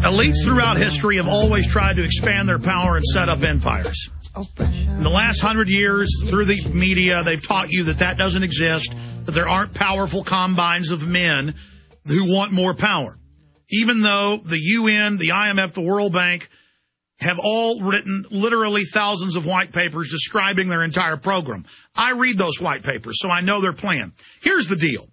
Elites throughout history have always tried to expand their power and set up empires. In the last 100 years, through the media, they've taught you that that doesn't exist, that there aren't powerful combines of men who want more power. Even though the UN, the IMF, the World Bank have all written literally thousands of white papers describing their entire program. I read those white papers, so I know their plan. Here's the deal.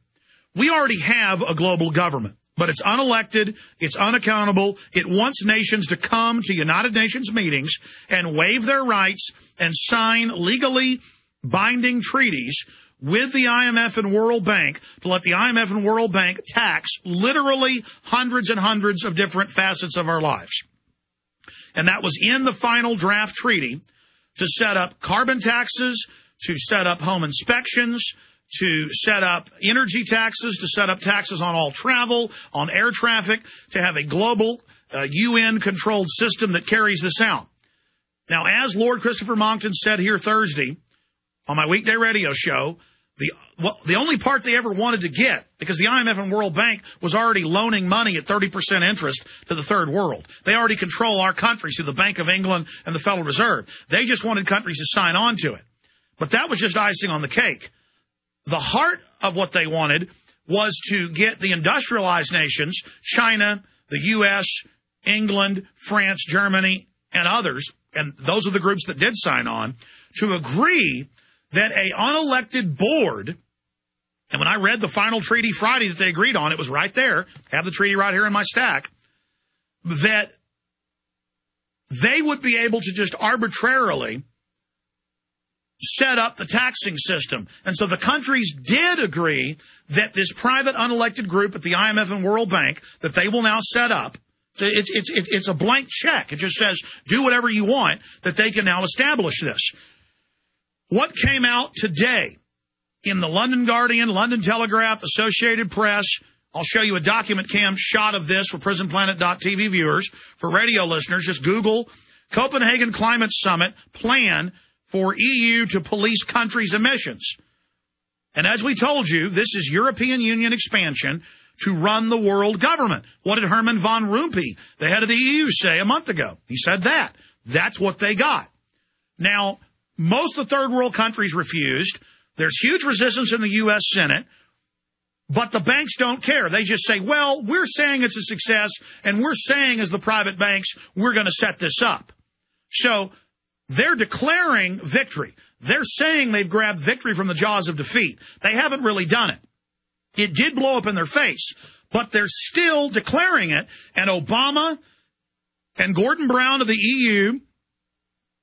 We already have a global government, but it's unelected, it's unaccountable, it wants nations to come to United Nations meetings and waive their rights and sign legally binding treaties with the IMF and World Bank to let the IMF and World Bank tax literally hundreds and hundreds of different facets of our lives. And that was in the final draft treaty to set up carbon taxes, to set up home inspections, to set up energy taxes, to set up taxes on all travel, on air traffic, to have a global UN-controlled system that carries this out. Now, as Lord Christopher Monckton said here Thursday on my weekday radio show, the only part they ever wanted to get, because the IMF and World Bank was already loaning money at 30% interest to the third world. They already control our countries through the Bank of England and the Federal Reserve. They just wanted countries to sign on to it. But that was just icing on the cake. The heart of what they wanted was to get the industrialized nations, China, the U.S., England, France, Germany, and others, and those are the groups that did sign on, to agree that a unelected board, and when I read the final treaty Friday that they agreed on, it was right there, I have the treaty right here in my stack, that they would be able to just arbitrarily set up the taxing system. And so the countries did agree that this private unelected group at the IMF and World Bank that they will now set up, it's a blank check. It just says, do whatever you want, that they can now establish this. What came out today in the London Guardian, London Telegraph, Associated Press, I'll show you a document cam shot of this for PrisonPlanet.tv viewers. For radio listeners, just Google Copenhagen Climate Summit plan for EU to police countries' emissions. And as we told you, this is European Union expansion to run the world government. What did Herman von Rompuy, the head of the EU, say a month ago? He said that. That's what they got. Now, most of the third world countries refused. There's huge resistance in the U.S. Senate, but the banks don't care. They just say, well, we're saying it's a success, and we're saying as the private banks, we're going to set this up. So they're declaring victory. They're saying they've grabbed victory from the jaws of defeat. They haven't really done it. It did blow up in their face, but they're still declaring it. And Obama and Gordon Brown of the EU,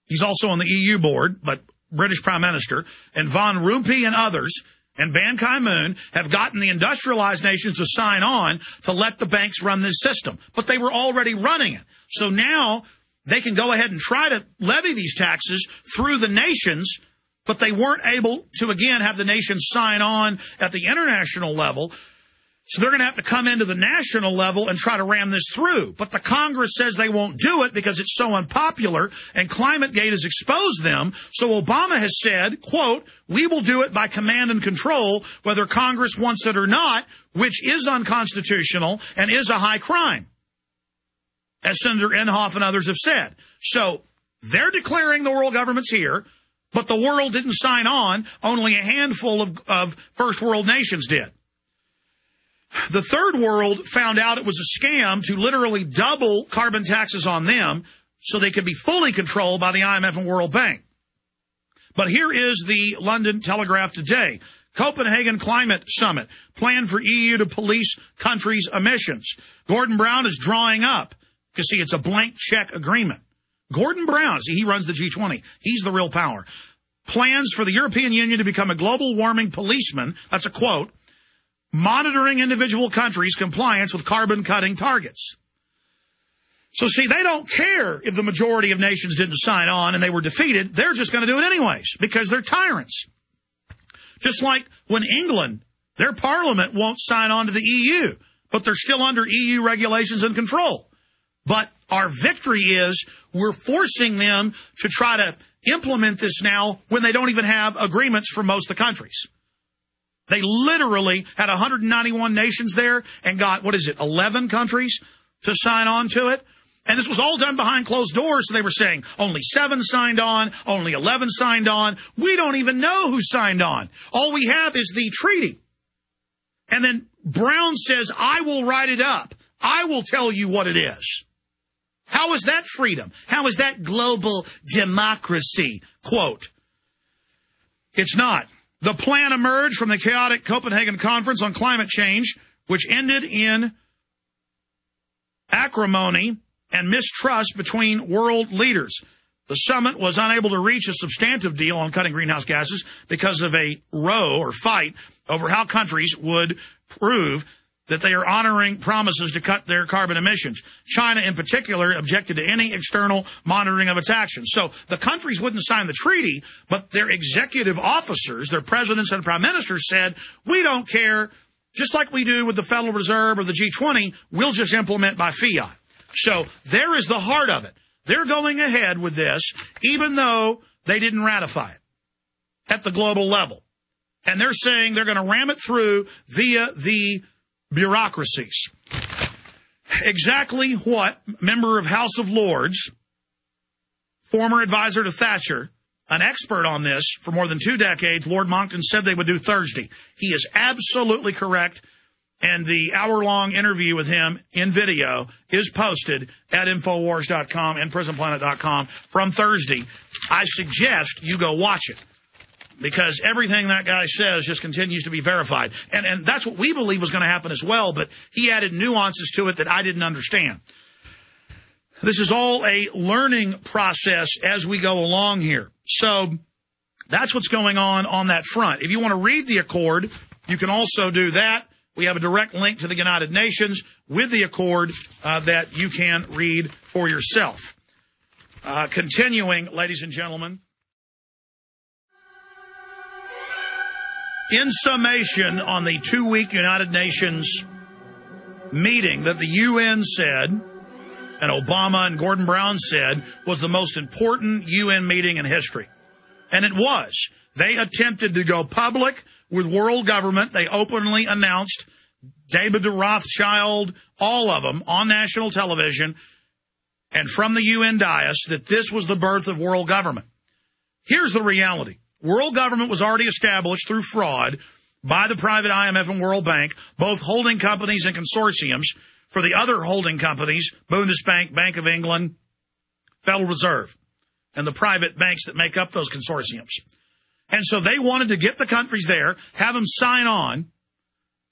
he's also on the EU board, but British Prime Minister, and Von Rompuy and others, and Ban Ki-moon have gotten the industrialized nations to sign on to let the banks run this system. But they were already running it. So now they can go ahead and try to levy these taxes through the nations, but they weren't able to, again, have the nations sign on at the international level. So they're going to have to come into the national level and try to ram this through. But the Congress says they won't do it because it's so unpopular, and ClimateGate has exposed them. So Obama has said, quote, we will do it by command and control, whether Congress wants it or not, which is unconstitutional and is a high crime, as Senator Inhofe and others have said. So they're declaring the world government's here, but the world didn't sign on. Only a handful of first world nations did. The third world found out it was a scam to literally double carbon taxes on them so they could be fully controlled by the IMF and World Bank. But here is the London Telegraph today. Copenhagen Climate Summit, plan for EU to police countries' emissions. Gordon Brown is drawing up, because, see, it's a blank check agreement. Gordon Brown, see, he runs the G20. He's the real power. Plans for the European Union to become a global warming policeman, that's a quote, monitoring individual countries' compliance with carbon-cutting targets. So, see, they don't care if the majority of nations didn't sign on and they were defeated. They're just going to do it anyways because they're tyrants. Just like when England, their parliament won't sign on to the EU, but they're still under EU regulations and control. But our victory is we're forcing them to try to implement this now when they don't even have agreements from most of the countries. They literally had 191 nations there and got, 11 countries to sign on to it? And this was all done behind closed doors, so they were saying only 7 signed on, only 11 signed on. We don't even know who signed on. All we have is the treaty. And then Brown says, I will write it up. I will tell you what it is. How is that freedom? How is that global democracy? Quote, it's not. The plan emerged from the chaotic Copenhagen conference on climate change, which ended in acrimony and mistrust between world leaders. The summit was unable to reach a substantive deal on cutting greenhouse gases because of a row or fight over how countries would prove that they are honoring promises to cut their carbon emissions. China, in particular, objected to any external monitoring of its actions. So the countries wouldn't sign the treaty, but their executive officers, their presidents and prime ministers said, we don't care, just like we do with the Federal Reserve or the G20, we'll just implement by fiat. So there is the heart of it. They're going ahead with this, even though they didn't ratify it at the global level. And they're saying they're going to ram it through via the bureaucracies. Exactly what member of House of Lords, former advisor to Thatcher, an expert on this for more than 2 decades, Lord Monckton, said they would do Thursday. He is absolutely correct. And the hour-long interview with him in video is posted at Infowars.com and PrisonPlanet.com from Thursday. I suggest you go watch it, because everything that guy says just continues to be verified. And that's what we believe was going to happen as well, but he added nuances to it that I didn't understand. This is all a learning process as we go along here. So that's what's going on that front. If you want to read the accord, you can also do that. We have a direct link to the United Nations with the accord that you can read for yourself. Continuing, ladies and gentlemen. In summation, on the 2-week United Nations meeting that the UN said, and Obama and Gordon Brown said, was the most important UN meeting in history. And it was. They attempted to go public with world government. They openly announced, David de Rothschild, all of them, on national television and from the UN dais, that this was the birth of world government. Here's the reality. World government was already established through fraud by the private IMF and World Bank, both holding companies and consortiums for the other holding companies, Bundesbank, Bank of England, Federal Reserve, and the private banks that make up those consortiums. And so they wanted to get the countries there, have them sign on,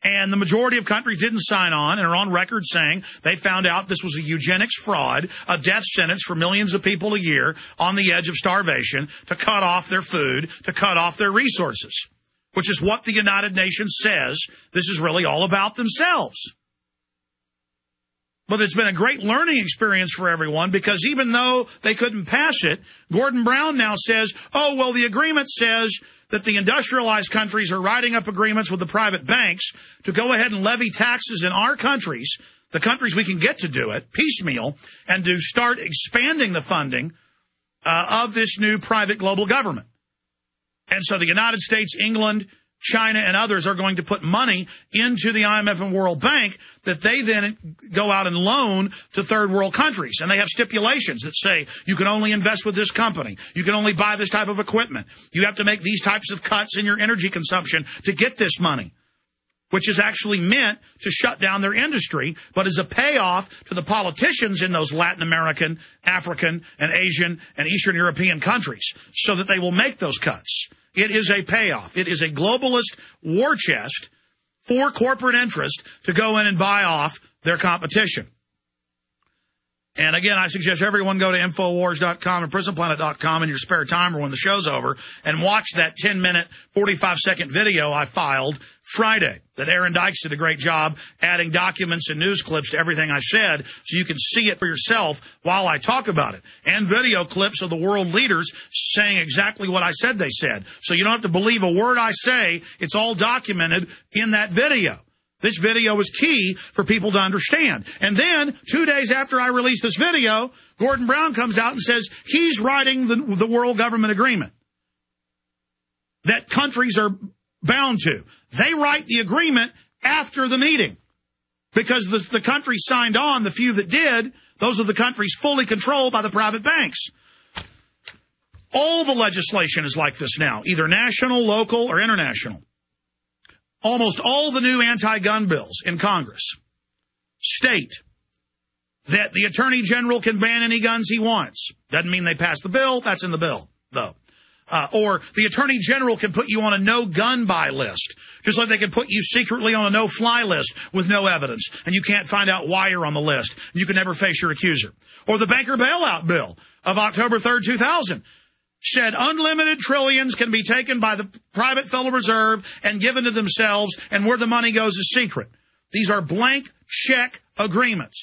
and the majority of countries didn't sign on and are on record saying they found out this was a eugenics fraud, a death sentence for millions of people a year on the edge of starvation, to cut off their food, to cut off their resources, which is what the United Nations says this is really all about themselves. But it's been a great learning experience for everyone, because even though they couldn't pass it, Gordon Brown now says, oh, well, the agreement says that the industrialized countries are writing up agreements with the private banks to go ahead and levy taxes in our countries, the countries we can get to do it, piecemeal, and to start expanding the funding of this new private global government. And so the United States, England, China, and others are going to put money into the IMF and World Bank that they then go out and loan to third world countries. And they have stipulations that say you can only invest with this company. You can only buy this type of equipment. You have to make these types of cuts in your energy consumption to get this money, which is actually meant to shut down their industry, but is a payoff to the politicians in those Latin American, African, and Asian, and Eastern European countries so that they will make those cuts. It is a payoff. It is a globalist war chest for corporate interest to go in and buy off their competition. And again, I suggest everyone go to Infowars.com and PrisonPlanet.com in your spare time or when the show's over and watch that 10-minute, 45-second video I filed Friday that Aaron Dykes did a great job adding documents and news clips to everything I said so you can see it for yourself while I talk about it. And video clips of the world leaders saying exactly what I said they said. So you don't have to believe a word I say. It's all documented in that video. This video is key for people to understand. And then, 2 days after I released this video, Gordon Brown comes out and says he's writing the world government agreement that countries are bound to. They write the agreement after the meeting because the countries signed on, the few that did, those are the countries fully controlled by the private banks. All the legislation is like this now, either national, local, or international. Almost all the new anti-gun bills in Congress state that the Attorney General can ban any guns he wants. Doesn't mean they pass the bill. That's in the bill, though. Or the Attorney General can put you on a no-gun buy list, just like they can put you secretly on a no-fly list with no evidence, and you can't find out why you're on the list, and you can never face your accuser. Or the banker bailout bill of October 3rd, 2000 said unlimited trillions can be taken by the private Federal Reserve and given to themselves, and where the money goes is secret. These are blank check agreements.